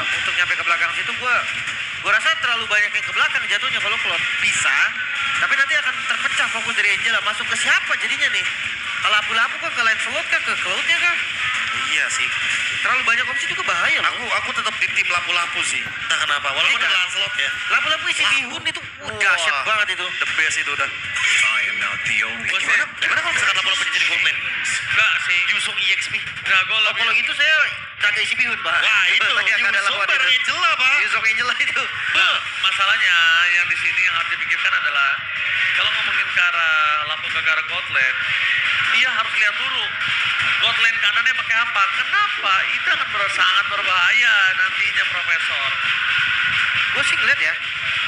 untuk nyampe ke belakang situ gue rasa terlalu banyak yang ke belakang jatuhnya kalau Cloud bisa, tapi nanti akan terpecah fokus dari Angela. Masuk ke siapa jadinya nih? Kalau lapu-lapu kah, ke Lancelot kah, ke Cloud-nya kah? Iya sih. Terlalu banyak opsi juga bahaya loh. Aku tetap di tim lapu-lapu sih. Nah kenapa? Walaupun ada Lancelot ya. Lapu-lapu isi bihun itu dahsyat banget itu. The best itu udah. Gimana kalau misalkan lapu-lapu jadi goldman? Enggak sih. Yusung EXP. Enggak, gue kalau gitu saya naga isi bihun, Pak. Wah itu, Yusung baru Angela, Pak. Yusung Angela itu. Masalahnya yang di sini yang harus dipikirkan adalah kalau ngomongin ke arah lampu ke arah Godland, dia harus lihat dulu Godland kanannya pakai apa. Kenapa? Itu akan sangat berbahaya nantinya, Profesor. Gue sih ngeliat ya,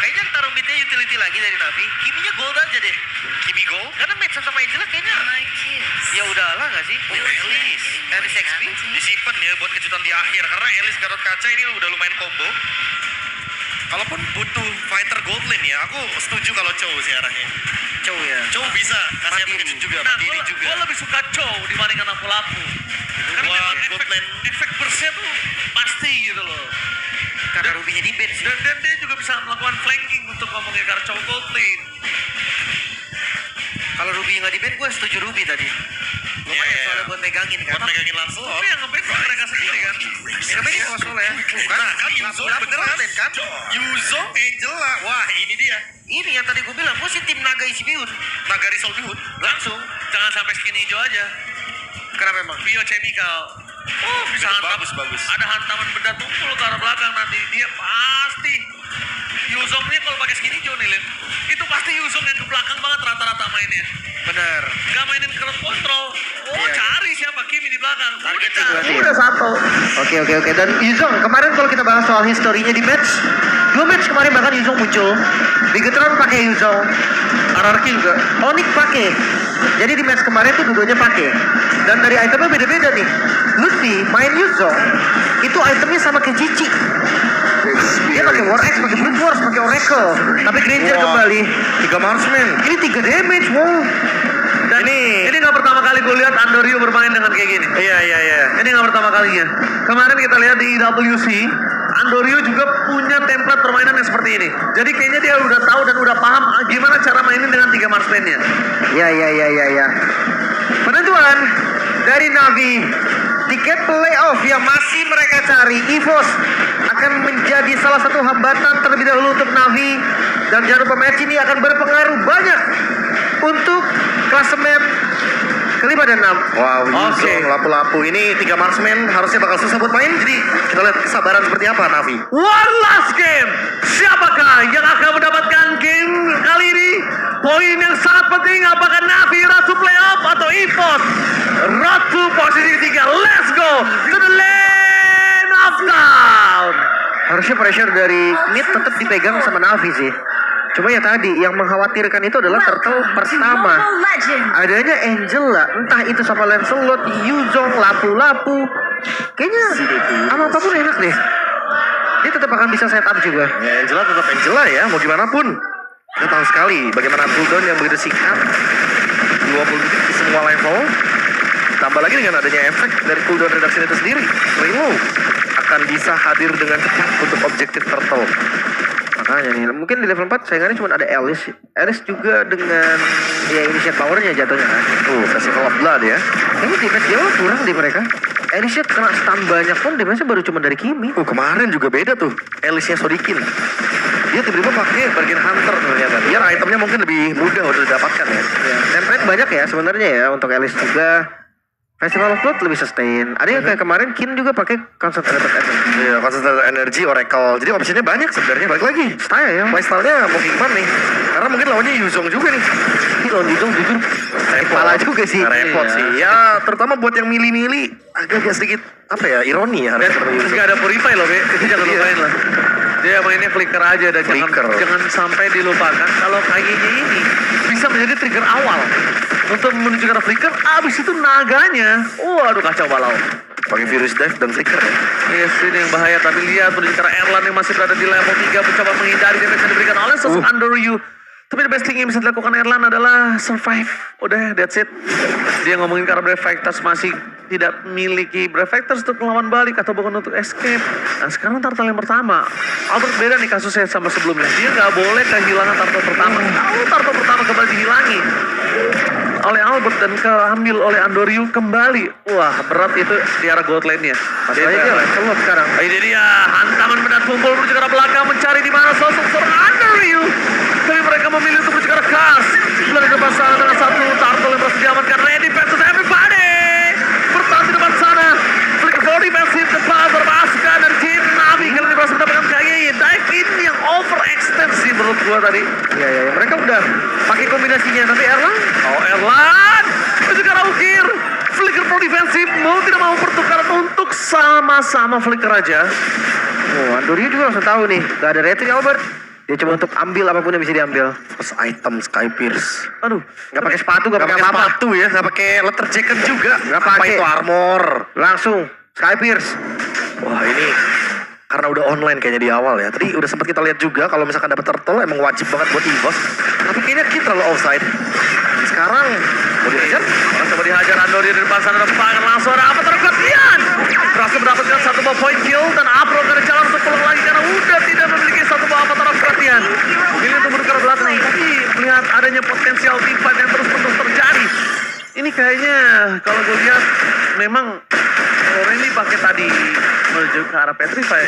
kayaknya taruh midnya utility lagi dari Navi. Kiminya gold aja deh. Kimi Gold? Karena match sama Angela kayaknya ya udahlah gak sih? Elis XP Disimpan ya buat kejutan di akhir. Karena Elis Gatot Kaca ini udah lumayan combo. Kalaupun butuh fighter gold lane ya, aku setuju kalau Chow sih arahnya. Chow ya. Chow bisa kasih Mandiri. efek juga, Nah, mandiri juga. gue lebih suka Chow dibandingkan lapu-lapu. Karena Wah, memang gold lane. efek burstnya tuh pasti gitu loh. Karena Ruby-nya di band sih. Dan dia juga bisa melakukan flanking untuk ngomongin ke arah Chow gold lane. Kalau Ruby nggak di band, gue setuju Ruby tadi. Lumayan Iya. soalnya buat megangin kan. Buat megangin Lancelot. Tapi yang ngeband mereka sendiri kan. Ya tapi ini kosong ya. Bukan. Nah kan Yuzong Lapu-lapu beneran gold lane kan. Yuzong Angela. Wah ini dia. Ini yang tadi gue bilang, gue sih tim naga isi bihun. Nagari Soul Bihun. Langsung. Jangan sampai skin hijau aja. Kenapa emang? Biochemical. Oh, bisa Itu hantam. bagus. Ada hantaman benda tumpul ke arah belakang nanti. Dia pasti. Yuzongnya kalau pakai skin hijau nih, Lin. Itu pasti Yuzong yang ke belakang banget rata-rata mainnya. Bener. Gak mainin crowd control. Oh, Iya, cari siapa Kimi di belakang. Target Udah. berarti ya? Udah satu. Oke. Dan Yuzong, kemarin kalau kita bahas soal historinya di match, 2 match kemarin bahkan Yuzong muncul. Bigetron pakai Yuzong. RRQ juga. Onyx pakai. Jadi di match kemarin tuh dua-duanya pakai. Dan dari itemnya beda-beda nih. Luffy main Yuzong, itu itemnya sama kayak Cici. Dia pakai War X, pakai Blood Wars, pakai Oracle. Tapi Granger kembali. 3 marksman. Ini 3 damage, wow. Dan ini gak pertama kali gue lihat Andoryu bermain dengan kayak gini. Iya. Ini gak pertama kalinya. Kemarin kita lihat di IWC, Andoryu juga punya template permainan yang seperti ini. Jadi kayaknya dia udah tahu dan udah paham gimana cara mainin dengan 3 marksman-nya. Ya. Penentuan dari Navi. Tiket playoff yang masih mereka cari, EVOS akan menjadi salah satu hambatan terlebih dahulu untuk Navi. Dan jangan lupa match ini akan berpengaruh banyak untuk klasemen kelima dan 6. Wow, Yuzong, lapu-lapu. Ini 3 marksman harusnya bakal susah buat main. Jadi kita lihat kesabaran seperti apa Navi. One last game. Siapakah yang akan mendapatkan game kali ini? Poin yang sangat penting. Apakah Navi Ratu playoff atau EVOS Ratu posisi 3? Let's go to the lane of town. Harusnya pressure dari mid tetap dipegang sama Navi sih. Cuma ya tadi yang mengkhawatirkan itu adalah turtle pertama. Adanya Angela, entah itu sama Lancelot, Yuzong, lapu-lapu. Kayaknya sama apapun enak deh. Dia tetap akan bisa setup juga. Ya Angela tetap Angela ya, mau gimana pun. Kita tahu sekali bagaimana cooldown yang begitu singkat. 20 detik di semua level. Tambah lagi dengan adanya efek dari cooldown reduction itu sendiri. Reload akan bisa hadir dengan cepat untuk objektif turtle. Makanya nih, mungkin di level 4 saingannya cuma ada Alice. Alice juga dengan ya initiate powernya jatuhnya kan. Festival of Blood ya. Kayaknya damage dia kurang di mereka. Alice kena stun banyak pun damage-nya baru cuma dari Kimi. Kemarin juga beda tuh. Alice-nya Sodikin. Dia tiba-tiba pakai Bargain Hunter ternyata. Biar itemnya mungkin lebih mudah untuk didapatkan ya. Template banyak ya sebenarnya ya untuk Alice juga. Festival of Blood lebih sustain. Ada yang kayak kemarin Kin juga pakai Concentrated Energy. Iya, Concentrated Energy, Oracle. Jadi opsinya banyak sebenarnya. Balik lagi. Style ya. Playstyle-nya mau gimana nih? Karena mungkin lawannya Yuzong juga nih. Ini lawan Yuzong jujur kepala juga sih. Repot sih. Ya, terutama buat yang milih-milih agak-agak sedikit apa ya, ironi ya. Terus gak ada purify loh, Be. Itu jangan lupain lah. Dia mainnya flicker aja dan jangan sampai dilupakan kalau kayaknya ini bisa menjadi trigger awal untuk menuju ke flicker. Abis itu naganya, waduh kacau balau. Pakai virus dive dan flicker ya. Yes, ini yang bahaya. Tapi lihat menuju ke Erlan yang masih berada di level 3 mencoba menghindari damage yang diberikan oleh sosok Andoryu. Tapi the best thing yang bisa dilakukan Erlan adalah survive. Udah, that's it. Dia ngomongin karena Brave Fighters masih tidak memiliki Brave Fighters untuk melawan balik atau bahkan untuk escape. Nah sekarang turtle yang pertama. Albert beda nih kasusnya sama sebelumnya. Dia nggak boleh kehilangan turtle pertama. Kalau turtle pertama kembali dihilangi oleh Albert dan keambil oleh Andoryu kembali. Wah berat itu di arah gold lane-nya. Masalahnya dia level sekarang. Ini dia hantaman benar kumpul menuju ke arah belakang mencari di mana sosok seorang Andoryu. Tapi mereka memilih untuk menuju ke arah Cars. Lalu ke depan sana dengan satu turtle yang berhasil diamankan. Ready versus everybody. Bertahan di depan sana. Flick for defensive depan termasukkan dari tim Navi. Kali ini berhasil mendapatkan KYY. Dive in yang overextend sih menurut gua tadi. Iya, iya, mereka udah pakai kombinasinya. Tapi Erlang, Oh Erlan menuju ke arah ukir. Flicker pro defensif mau tidak mau pertukaran untuk sama-sama flicker aja. oh Andoryu juga langsung tahu nih, gak ada retri Albert. Dia coba untuk ambil apapun yang bisa diambil. First item Sky Pierce. Aduh, Gak pakai sepatu, gak Gak pakai pakai apa-apa. sepatu ya, gak pakai letter jacket juga. Nggak Apa pakai. itu armor? Langsung Sky Pierce. Wah ini karena udah online kayaknya di awal ya. Tadi udah sempat kita lihat juga kalau misalkan dapat turtle emang wajib banget buat EVOS. Tapi kayaknya kita terlalu offside. Sekarang mau dihajar? orang coba dihajar Andoryu di depan sana depan langsung ada apa terkesian. Berhasil mendapatkan satu buah point kill dan Apro akan jalan untuk pulang lagi karena udah tidak memiliki satu buah apa perhatian. Memilih untuk menuju ke belakang tapi melihat adanya potensial team fight yang terus-menerus terjadi. Ini kayaknya kalau gue lihat memang Randy pakai tadi menuju ke arah Petrify.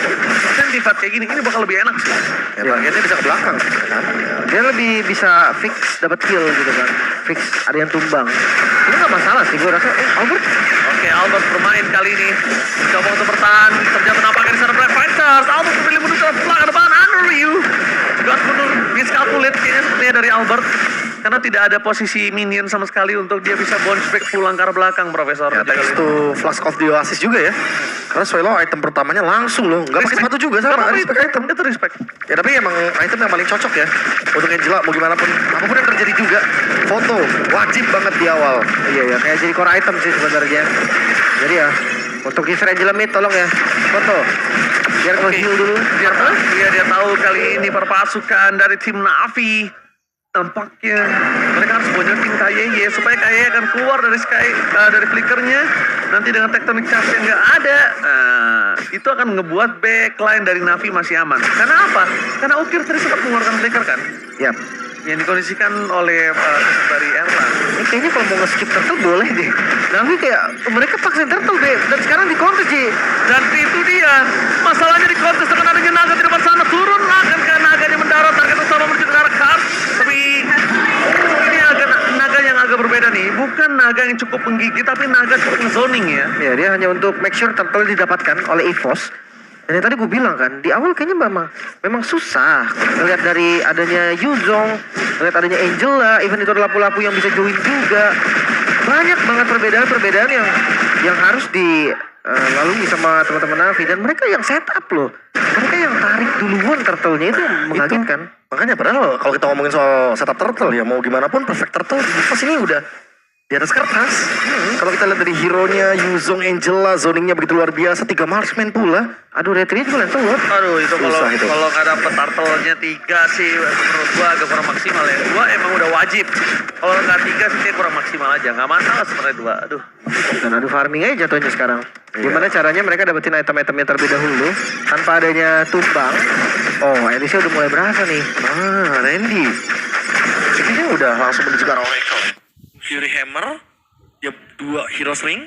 Dan di fight kayak gini ini bakal lebih enak sih. Ya bagiannya bisa ke belakang kan? Dia lebih bisa fix dapat kill gitu kan. Fix ada yang tumbang. Ini gak masalah sih, gue rasa. Albert. Oke, Albert bermain kali ini. Coba untuk bertahan. Terjadi nampaknya di sana Brave Fighters. Albert memilih menuju ke belakang depan Andoryu. God benar miskalkulate kayaknya sepertinya dari Albert. Karena tidak ada posisi minion sama sekali untuk dia bisa bounce back pulang ke arah belakang, Profesor. Ya thanks to Flask of the Oasis juga ya. Karena Swallow item pertamanya langsung loh. Gak pakai sepatu juga sama. Respect item. Itu respect. Ya tapi emang item yang paling cocok ya. Untuk Angela mau gimana pun. Apapun yang terjadi juga. Foto wajib banget di awal. Iya, ya, kayak jadi core item sih sebenarnya. Jadi ya, untuk user Angela Mid tolong ya, foto. Biar nge-heal dulu. Biar dia tahu kali ini perpasukan dari tim Navi. Tampaknya mereka harus bonyokin KYY supaya KYY akan keluar dari dari flickernya. Nanti dengan tectonic charge yang nggak ada, itu akan ngebuat backline dari Navi masih aman. Karena apa? Karena Ukir tadi sempat mengeluarkan flicker kan, Yap. yang dikondisikan oleh dari Erlan. Ini kayaknya kalau mau nge-skip turtle boleh deh. Tapi kayak mereka paksain turtle deh. Dan sekarang di counter sih. Dan itu dia masalahnya di kontes dengan adanya naga di depan sana turun akan ke naganya mendarat target utama menuju ke arah Cars. Tapi ini agak naga yang agak berbeda nih, bukan naga yang cukup menggigit tapi naga cukup zoning ya. Ya, dia hanya untuk make sure turtle didapatkan oleh EVOS. Dan yang tadi gue bilang kan, di awal kayaknya memang susah. Lihat dari adanya Yuzong, lihat adanya Angela, even itu ada lapu-lapu yang bisa join juga. Banyak banget perbedaan-perbedaan yang harus dilalui sama teman-teman Navi. Dan mereka yang setup loh. Mereka yang tarik duluan turtle-nya itu mengagetkan. Makanya padahal kalau kita ngomongin soal setup turtle ya mau gimana pun perfect turtle pas ini udah di atas kertas. Kalau kita lihat dari hero-nya Yuzong, Angela, zoningnya begitu luar biasa, 3 marksman pula. Aduh, retri juga lentur loh. Aduh itu Susah itu. kalau nggak dapet turtle-nya 3 sih menurut gua agak kurang maksimal ya. 2 emang udah wajib. Kalau nggak 3 sih kayak kurang maksimal aja. Nggak masalah sebenarnya 2. Aduh. Dan adu farming aja jatuhnya sekarang. Gimana caranya mereka dapetin item-itemnya terlebih dahulu tanpa adanya tumbang. Oh, Elisa udah mulai berasa nih. Randy. Ini udah langsung menuju ke arah Oracle. Fury Hammer, dia 2 Heroes Ring.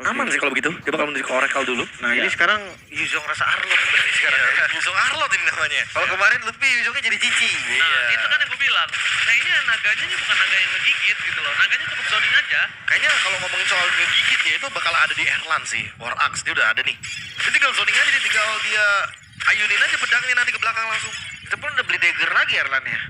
Aman sih kalau begitu. Dia bakal menuju ke Oracle dulu. Nah, ini sekarang Yuzong rasa Arlot berarti sekarang. Yuzong Arlot ini namanya. Kalau kemarin Lutfi Yuzongnya jadi Cici. Nah, itu kan yang gue bilang. Kayaknya naganya ini bukan naga yang ngegigit gitu loh. Naganya cukup zoning aja. Kayaknya kalau ngomongin soal ngegigit ya itu bakal ada di Erlan sih. War Axe dia udah ada nih. Dia tinggal zoning aja, tinggal dia ayunin aja pedangnya nanti ke belakang langsung. Itu pun udah beli dagger lagi Erlan ya.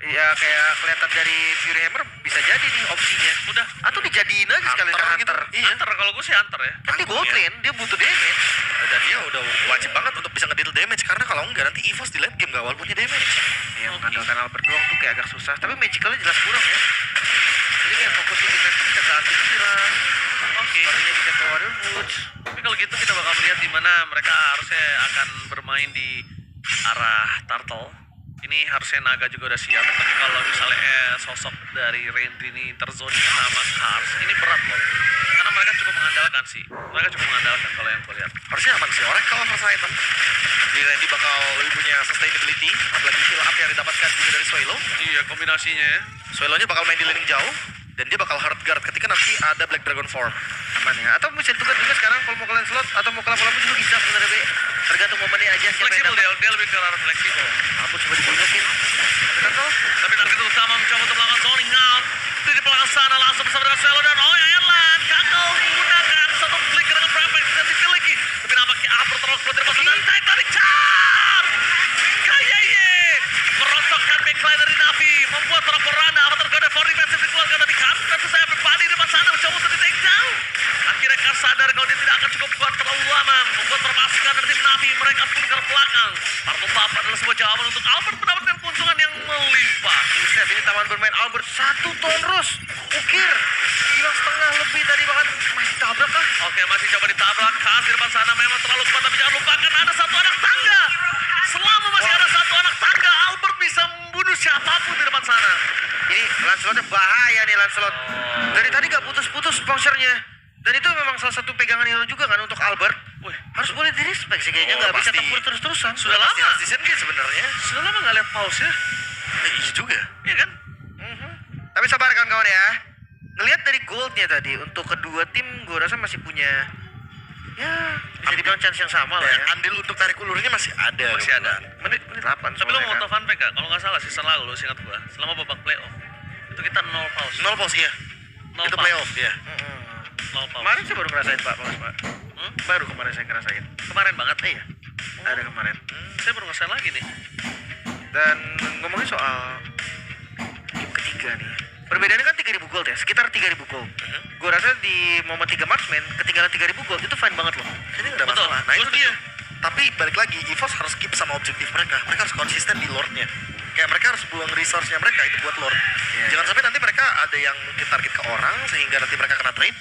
Ya kayak kelihatan dari Fury Hammer bisa jadi nih opsinya. Udah. Atau dijadiin aja sekali Hunter hunter. gitu. Iya. Hunter kalau gue sih hunter ya. Kan dia gold lane, dia butuh damage. Dan dia udah wajib banget untuk bisa ngedeal damage karena kalau enggak nanti EVOS di late game gak awal punya damage. Ya mengandalkan Albert doang tuh kayak agak susah. Tapi magicalnya jelas kurang ya. Jadi kayak fokusin dinasti bisa ke Akira. Oke. Tadinya bisa ke Warrior Woods. Tapi kalau gitu kita bakal melihat di mana mereka harusnya akan bermain di arah Turtle. Ini harusnya Naga juga udah siap, tapi kalau misalnya sosok dari Randy ini terzoning sama Cars, ini berat loh. Karena mereka cukup mengandalkan sih. Mereka cukup mengandalkan kalau yang gue lihat. Harusnya aman sih. Orang kalau first item, jadi Randy bakal lebih punya sustainability, apalagi heal up yang didapatkan juga dari Swallow. Iya, kombinasinya ya. Swallow-nya bakal main di laning jauh, dan dia bakal hard guard ketika nanti ada Black Dragon form. Aman ya. Atau bisa tukar juga sekarang kalau mau kalian slot atau mau kelap-kelap juga bisa sebenarnya Be. Tergantung momennya aja siapa yang Fleksibel dapat. dia lebih ke arah fleksibel. Ampun coba dibunyikin. Tekan tuh. Tapi target utama mencoba untuk melakukan zoning out. Itu di belakang sana langsung bersama dengan Swallow dan Erland. Kakao menggunakan satu flick dengan Prefect dan dimiliki. Tapi nampaknya Abur terus keluar dari pasal dan tarik charge. Kayaye merosotkan backline dari Navi. Membuat para Porana atau tergoda for defensive dikeluarkan dari Kars. Tentu saya berbalik di depan sana mencoba untuk di take down. Akhirnya Kars sadar kalau dia tidak akan cukup kuat terlalu lama. Membuat perpasukan dari tim Navi. Mereka pun ke belakang. Parto Papa adalah sebuah jawaban untuk Albert mendapatkan keuntungan yang melimpah. Buset, ini taman bermain Albert 1 tonros. Ukir. Hilang setengah lebih tadi bahkan masih tabrak kah? Oke, masih coba ditabrak. Kars di depan sana memang terlalu kuat. Tapi jangan lupakan ada satu anak tangga. Selama masih ada satu anak tangga, Albert bisa membunuh siapapun di depan sana. Ini Lancelotnya bahaya nih Lancelot. Dari tadi gak putus-putus posernya. Dan itu memang salah satu pegangan hero juga kan untuk Albert. Wih, Harus boleh di respect sih kayaknya, gak bisa pasti. tempur terus-terusan. Sudah lama. Pasti season kan sebenarnya. Sudah lama nggak lihat pause ya? Iya juga. Iya kan? Tapi sabar kawan-kawan ya. Ngelihat dari goldnya tadi, untuk kedua tim gue rasa masih punya, ya bisa dibilang chance yang sama lah ya. Andil untuk tarik ulurnya masih ada. Masih ada. Menit 8 Tapi lo mau tau fun fact gak? Kalau nggak salah season lalu, lo ingat gua, selama babak playoff itu kita 0 pause. 0 pause ya. Nol Itu pause. playoff ya. 0 pause. Kemarin saya baru ngerasain Pak, Mas Pak. Hmm? Baru kemarin saya ngerasain. Kemarin banget. Iya, ada kemarin. Saya baru ngerasain lagi nih. Dan ngomongin soal game ketiga nih, perbedaannya kan 3.000 gold ya, sekitar 3.000 gold. Gue rasa di momen 3 marksman, ketinggalan 3.000 gold itu fine banget loh. Ini nggak ada Betul. masalah. Nah itu Terus dia. dia. Tapi balik lagi, EVOS harus keep sama objektif mereka. Mereka harus konsisten di lordnya. Kayak mereka harus buang resource-nya mereka itu buat lord. Iya. Jangan sampai nanti mereka ada yang mungkin target ke orang sehingga nanti mereka kena trade.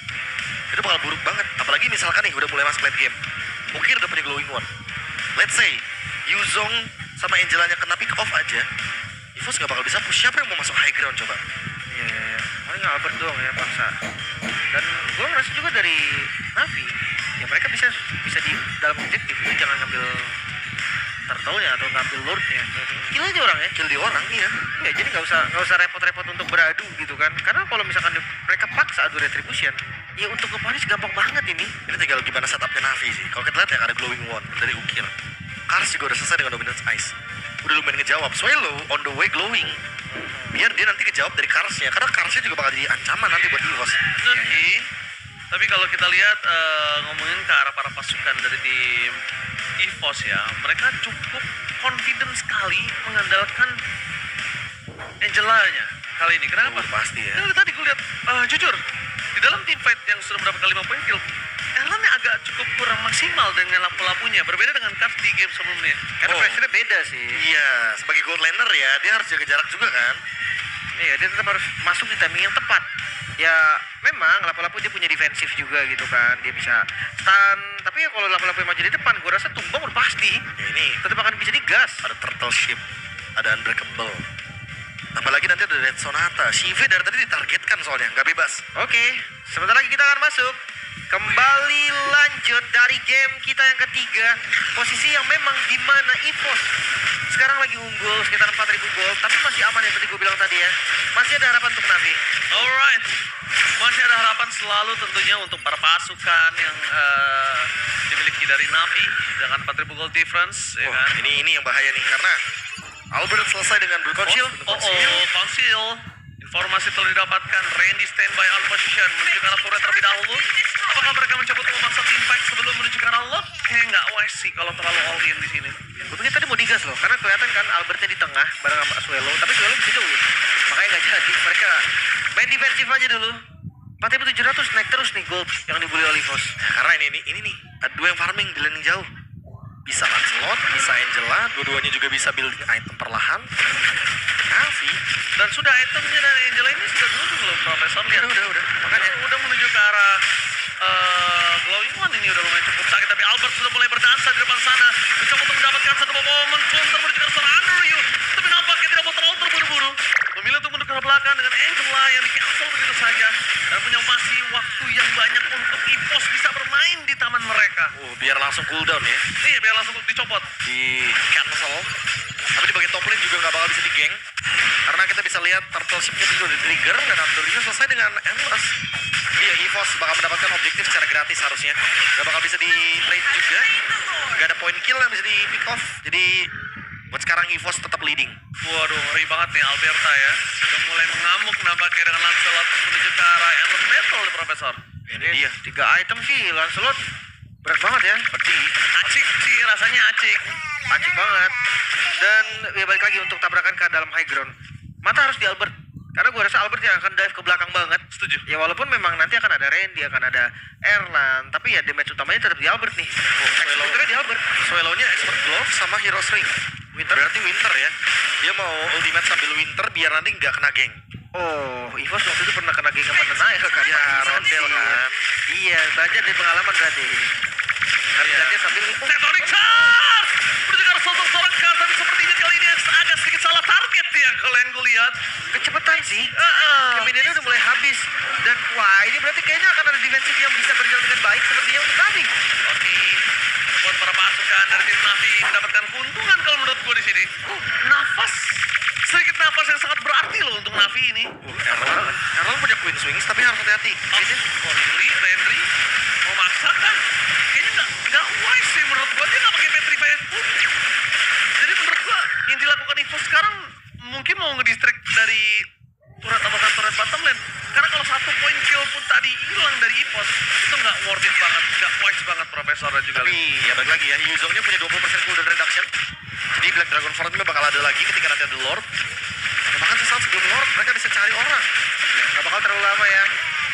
Itu bakal buruk banget. Apalagi misalkan nih udah mulai masuk late game. Ukir udah punya glowing one. Let's say Yuzong sama Angelanya kena pick off aja. EVOS nggak bakal bisa push. Siapa yang mau masuk high ground coba? Iya, paling Albert doang ya paksa. Dan gue ngerasa juga dari Navi, ya mereka bisa di dalam objektif itu jangan ngambil turtle-nya atau ngambil lord-nya. Kill aja orang ya. Kill di orang, iya. Ya jadi nggak usah repot-repot untuk beradu gitu kan. Karena kalau misalkan mereka paksa adu retribution, ya untuk nge-punish gampang banget ini. Ini tinggal gimana setupnya Navi sih. Kalau kita lihat ya ada glowing one dari Ukir. Kars juga udah selesai dengan dominance ice. Udah lumayan ngejawab. Swallow on the way glowing. Biar dia nanti kejawab dari Karsnya. Karena Karsnya juga bakal jadi ancaman nanti buat EVOS. Oke. Tapi kalau kita lihat ngomongin ke arah para pasukan dari tim EVOS ya, mereka cukup confident sekali mengandalkan Angelanya kali ini. Kenapa? Pasti ya. Karena tadi gue lihat, jujur, di dalam team fight yang sudah mendapatkan 5 poin kill, Erlan yang agak cukup kurang maksimal dengan lapu-lapunya, berbeda dengan Cars di game sebelumnya. Karena Oh. pressure-nya beda sih. Iya, sebagai gold laner ya, dia harus jaga jarak juga kan. Iya, dia tetap harus masuk di timing yang tepat. Ya, memang lapu-lapu dia punya defensif juga gitu kan. Dia bisa stun, tapi ya kalau lapu-lapu yang maju di depan, gue rasa tumbang udah pasti. Ya ini Tetap akan bisa digas. ada turtle ship, ada unbreakable. Tambah lagi nanti ada Red Sonata. Shive dari tadi ditargetkan soalnya, nggak bebas. Oke, sebentar lagi kita akan masuk. Kembali lanjut dari game kita yang ketiga. Posisi yang memang dimana EVOS sekarang lagi unggul sekitar 4.000 gol. Tapi masih aman ya seperti gue bilang tadi ya. Masih ada harapan untuk Navi. Alright, masih ada harapan selalu tentunya untuk para pasukan yang dimiliki dari Navi dengan 4.000 gold difference, ya kan? Ini yang bahaya nih karena Albert selesai dengan Blue Conceal. Konsil. Informasi telah didapatkan. Randy standby on position menuju ke arah turret terlebih dahulu. Apakah mereka mencoba untuk memaksa team fight sebelum menuju ke arah lock? Kayaknya nggak wise sih kalau terlalu all in di sini. Gue pikir tadi mau digas loh, karena kelihatan kan Albertnya di tengah bareng sama Swallow, tapi Swallow bisa jauh. Makanya nggak jadi. Mereka main defensif aja dulu. 4.700 naik terus nih gold yang dibeli oleh EVOS. Nah, karena ini nih, ada dua yang farming di laning jauh. Bisa Lancelot, bisa Angela, dua-duanya juga bisa building item perlahan. Navi, Dan sudah itemnya dari Angela ini sudah dulu belum Profesor lihat. udah. Makanya udah menuju ke arah glowing one ini udah lumayan cukup sakit, tapi Albert sudah mulai berdansa di depan sana, mencoba untuk mendapatkan satu momentum menuju ke arah Underview. Tapi dilakukan dengan Angel yang di-cancel begitu saja. Dan punya masih waktu yang banyak untuk EVOS bisa bermain di taman mereka. Biar langsung cooldown ya. Iya, biar langsung dicopot. Di cancel. Tapi di bagian top lane juga nggak bakal bisa di-gank. Karena kita bisa lihat turtle ship-nya juga di-trigger dan alhamdulillah selesai dengan endless. Iya, EVOS bakal mendapatkan objektif secara gratis harusnya. Gak bakal bisa di-trade juga. Gak ada point kill yang bisa di-pick off. Jadi buat sekarang EVOS tetap leading. Waduh, ngeri banget nih Alberta ya. Udah mulai mengamuk nampaknya dengan Lancelot menuju ke arah Endless Battle nih, Profesor. Ini dia 3 item sih Lancelot. Berat banget ya. Pedih. Acik sih, rasanya acik. Acik banget. Dan ya balik lagi untuk tabrakan ke dalam high ground. Mata harus di Albert. Karena gue rasa Albert yang akan dive ke belakang banget. Setuju. Ya walaupun memang nanti akan ada Randy, akan ada Erlan, tapi ya damage utamanya tetap di Albert nih. Executornya di Albert. Swallow-nya Expert Glove sama Hero's Ring. Winter berarti Winter ya. Dia mau ultimate sambil Winter biar nanti nggak kena geng. Oh, EVOS waktu itu pernah kena geng sama Nail kan? Ya, Rondel kan. Iya, belajar dari pengalaman berarti. Harus belajar sambil Tectonic Charge! Menuju ke arah sosok tapi sepertinya kali ini agak sedikit salah target ya kalau yang gue lihat. kecepatan sih. Kemudiannya udah mulai habis. Dan wah, ini berarti kayaknya akan ada defensif yang bisa berjalan dengan baik sepertinya untuk Navi. Oke, buat para pasukan dari tim Navi mendapatkan keuntungan kalau menurut gue di sini. Nafas, sedikit nafas yang sangat berarti loh untuk Navi ini. Errol punya Queen Swings tapi harus hati-hati. Corneli, Henry, memaksakan. Kayaknya nggak wise sih menurut gue, dia nggak pakai Petrified pun. Jadi menurut gue yang dilakukan EVOS sekarang mungkin mau ngedistract dari turret bottom lane. Karena kalau 1 point kill pun tadi hilang dari EVOS, itu nggak worth it banget, nggak wise banget Profesor dan juga Tapi ya balik lagi ya, Yuzongnya punya 20% cooldown reduction. Jadi Black Dragon Fortnya bakal ada lagi ketika nanti ada Lord. Bahkan sesaat sebelum Lord mereka bisa cari orang. Gak bakal terlalu lama ya.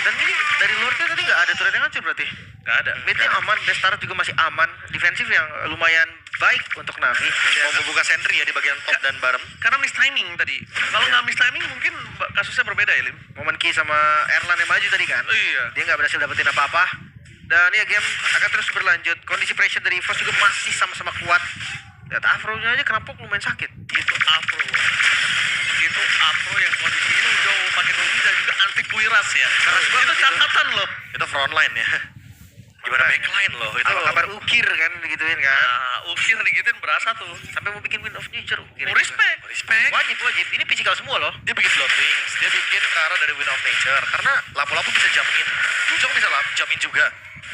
Dan ini dari Lordnya tadi nggak ada turret yang hancur berarti. nggak ada. Midnya aman, Destaro juga masih aman. Defensif yang lumayan baik untuk Navi. Mau membuka sentry ya di bagian top dan bottom. Karena miss timing tadi. Kalau nggak miss timing mungkin kasusnya berbeda ya, Lim. Momen Ki sama Erlan yang maju tadi kan. Iya. Dia nggak berhasil dapetin apa-apa. Dan ya game akan terus berlanjut. Kondisi pressure dari EVOS juga masih sama-sama kuat. Lihat Afro-nya aja kerampok lumayan sakit. Itu Afro loh. Itu Afro yang kondisinya jauh pakai mobil dan juga anti kuiras ya. Itu catatan loh. Itu frontline ya. Gimana backline loh? Itu Apa kabar Ukir kan digituin kan. Nah, Ukir digituin berasa tuh. Sampai mau bikin Wind of Nature Ukir. Respect. respect. Wajib. Ini physical semua loh. Dia bikin Bloodwings, dia bikin ke arah dari Wind of Nature. Karena lapu-lapu bisa jump in. Yuzong bisa jump in juga.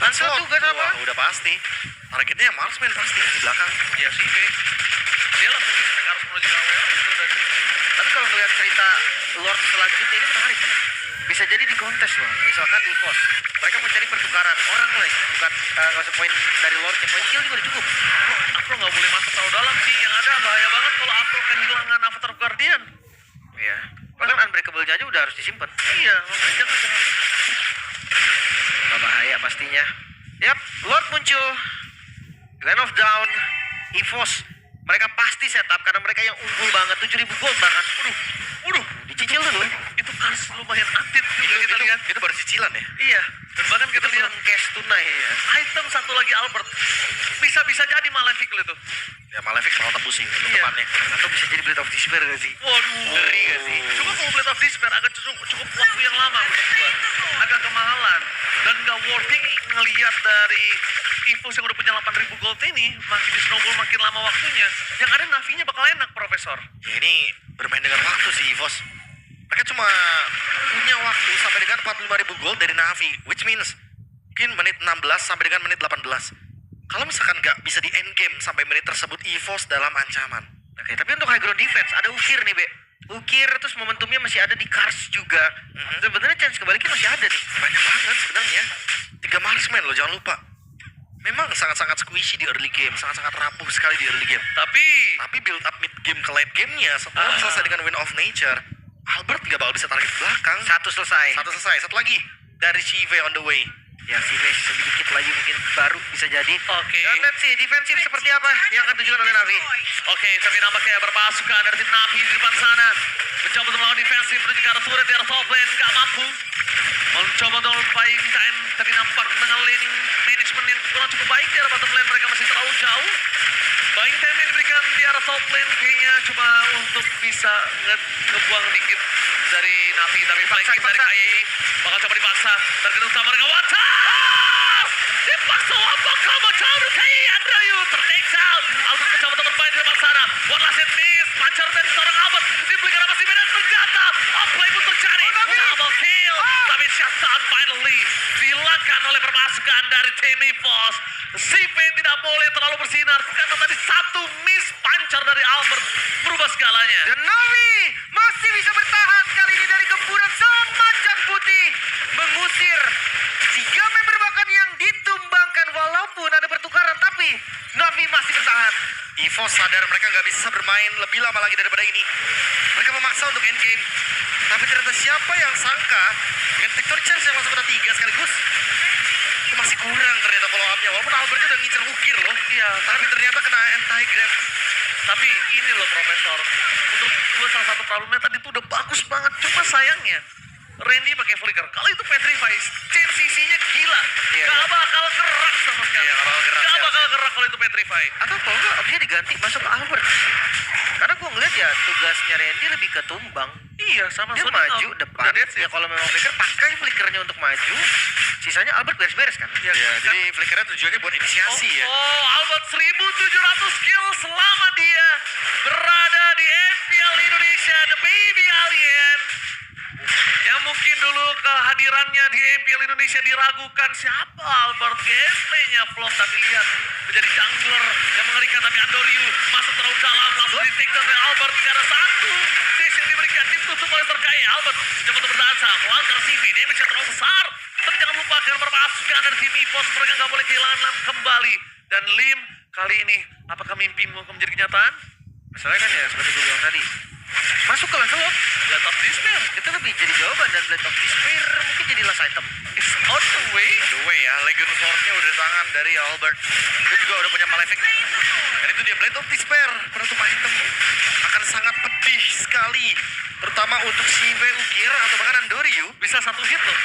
Lancelot juga sama. Wah, udah pasti. Targetnya yang Marksman pasti di belakang. Ya sih, dia langsung respect harus menuju ke AWL itu dari Tapi kalau ngeliat cerita Lord selanjutnya ini menarik. Bisa jadi di kontes loh. Misalkan EVOS. Mereka mau cari pertukaran orang loh. Bukan nggak usah poin dari Lordnya. Poin kill juga udah cukup. Afro nggak boleh masuk terlalu dalam sih. Yang ada bahaya banget kalau Afro kehilangan Avatar Guardian. Iya. Bahkan Unbreakable-nya aja udah harus disimpan. Iya, makanya jangan. Bahaya pastinya. Yap, Lord muncul. Land of Down, EVOS. Mereka pasti setup karena mereka yang unggul banget. 7.000 gold bahkan. Waduh, dicicil dulu. Itu kars lumayan update juga kita lihat. Itu baru cicilan ya. Iya, dan bahkan kita lihat cash tunai ya. item satu lagi Albert. Bisa jadi Malefic itu. Ya Malefic bakal tembus sih untuk Iya. depannya. Atau bisa jadi Blade of Despair gak sih? Waduh, Ngeri gak sih? Cuma kalau Blade of Despair agak cukup waktu yang lama menurut gua. Agak kemahalan dan nggak worthy ngelihat dari EVOS yang udah punya 8.000 gold ini makin di snowball makin lama waktunya. Yang ada Navinya bakal enak, Profesor. Ya, ini bermain dengan waktu sih EVOS. Mereka cuma punya waktu sampai dengan 45.000 gold dari Navi, which means mungkin menit 16 sampai dengan menit 18. Kalau misalkan nggak bisa di end game sampai menit tersebut, EVOS dalam ancaman. Oke, tapi untuk high ground defense ada Ukir nih, Be. Ukir terus momentumnya masih ada di Kars juga. Sebenarnya chance kebaliknya masih ada nih. Banyak banget sebenarnya. 3 marksman loh, jangan lupa. Memang sangat-sangat squishy di early game, sangat-sangat rapuh sekali di early game. Tapi build up mid game ke late game-nya setelah selesai dengan Wind of Nature, Albert nggak bakal bisa target belakang. Satu selesai. Satu lagi dari Chive on the way. Ya, si Vesh sedikit lagi mungkin baru bisa jadi. Oke. Dan let's see, defensif seperti apa yang akan ditunjukkan oleh Navi. Oke, tapi nampaknya berpasukan dari tim Navi di depan sana. Mencoba untuk melawan defensif, menuju ke arah turret di arah top lane, nggak mampu. Mencoba untuk buying time, tapi nampak dengan laning management yang kurang cukup baik di arah bottom lane, mereka masih terlalu jauh. Buying time yang diberikan di arah top lane kayaknya cuma untuk bisa ngebuang dikit dari Navi, tapi flanking dari KYI bakal coba dipaksa. Terkena sama dengan Wata. Dipaksa bakal macam KYI Andrew tertakes out. Albert mencoba untuk bermain di depan sana. One last hit miss. Pancar dari seorang Albert. Dibelikan masih dan ternyata play pun terjadi. Double kill. Tapi shutdown finally dilakukan oleh permasukan dari tim EVOS. CP tidak boleh terlalu bersinar karena tadi satu miss pancar dari Albert berubah segalanya. Dan Navi masih bisa bertahan kali ini dari gempuran sang macan putih. Mengusir 3 member bahkan yang ditumbangkan walaupun ada pertukaran. Tapi Navi masih bertahan. EVOS sadar mereka nggak bisa bermain lebih lama lagi daripada ini. Mereka memaksa untuk endgame. Tapi ternyata siapa yang sangka dengan victory chance yang langsung kena 3 sekaligus. Itu masih kurang ternyata follow up-nya. Walaupun Albertnya udah ngincer ukir loh. Iya, Tapi ternyata kena anti-grab. tapi ini loh Profesor. Menurut gue salah satu problemnya tadi tuh udah bagus banget. Cuma sayangnya Randy pakai flicker. Kalau itu Petrify, change CC-nya gila. Iya, Gak iya. bakal gerak sama sekali. Iya, gak bakal gerak, Gak ya, bakal gerak kalau itu Petrify. Atau kalau nggak opsinya diganti masuk ke Albert. Karena gue ngeliat ya tugasnya Randy lebih ke tumbang. Iya, sama Dia Sonic maju Out. depan. Udah dead Ya kalau memang flicker pakai flickernya untuk maju. Sisanya Albert beres-beres kan. Iya, Ya, kan? jadi flickernya tujuannya buat inisiasi ya. Oh, Albert 1700 kill selama dia berada di FPL Indonesia, The Baby Alien. Yang mungkin dulu kehadirannya di FPL Indonesia diragukan siapa Albert, gameplaynya flop, tapi lihat menjadi jungler yang mengerikan. Tapi Andoriu masuk terlalu dalam, langsung di take down oleh Albert karena satu dash yang diberikan ditutup oleh Serkai. Albert coba untuk berdansa melanggar CV, damage-nya terlalu besar. Tapi jangan lupakan permasukan dari tim EVOS, mereka nggak boleh kehilangan kembali. Dan Lim, kali ini apakah mimpimu akan menjadi kenyataan? Masalahnya kan ya seperti gue bilang tadi. Masuk ke Lancelot. Blade of Despair, Itu lebih jadi jawaban dan Blade of Despair mungkin jadi last item. it's on the way. The way ya, Legion Sword-nya udah di tangan dari Albert. Dia juga udah punya Malefic. Dan itu dia Blade of Despair, penutup item. Akan sangat pedih sekali. Terutama untuk si Ukir atau bahkan Andoriu. Bisa satu hit loh.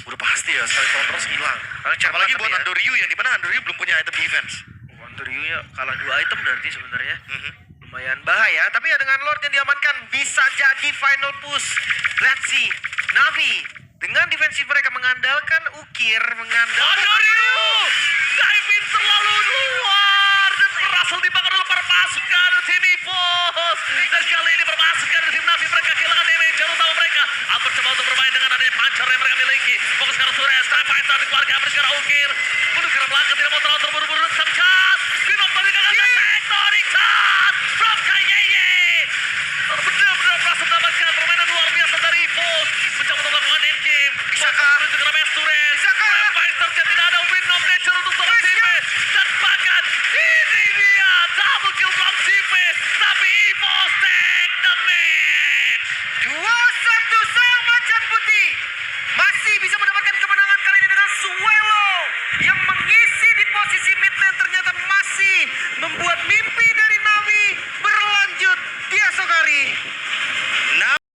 Udah pasti ya, sekali kontrol hilang. Apalagi buat ya. Andoriu yang dimana Andoriu belum punya item defense. Andoriu ya kalah 2 item berarti sebenarnya. Mhm. Lumayan bahaya. Tapi ya dengan Lord yang diamankan bisa jadi final push. Let's see. Navi dengan defensif mereka mengandalkan Ukir, mengandalkan Andoriu dive in terlalu luar dan berhasil dibakar oleh permasukan dari tim EVOS. Dan kali ini permasukan dari tim Navi mereka kehilangan damage terutama mereka. Albert coba untuk bermain dengan adanya pancar yang mereka miliki. Fokus ke arah Sures, Trap Fighter di keluarga Albert ke arah Ukir. Menuju ke arah belakang tidak mau terlalu terburu-buru. Samcas, Pinok tadi gagal Tectonic Touch from Kayeye. Benar-benar berhasil mendapatkan permainan luar biasa dari EVOS. Mencoba untuk melakukan endgame. Isaka. Menuju ke arah Sures. Trap Fighter tidak ada win of nature untuk seorang Sipe. Dan bahkan ini dia double kill from Sipe. Tapi EVOS take the match. 2-1 sang macan putih masih bisa mendapatkan kemenangan kali ini dengan Suelo yang mengisi di posisi mid lane ternyata masih membuat mimpi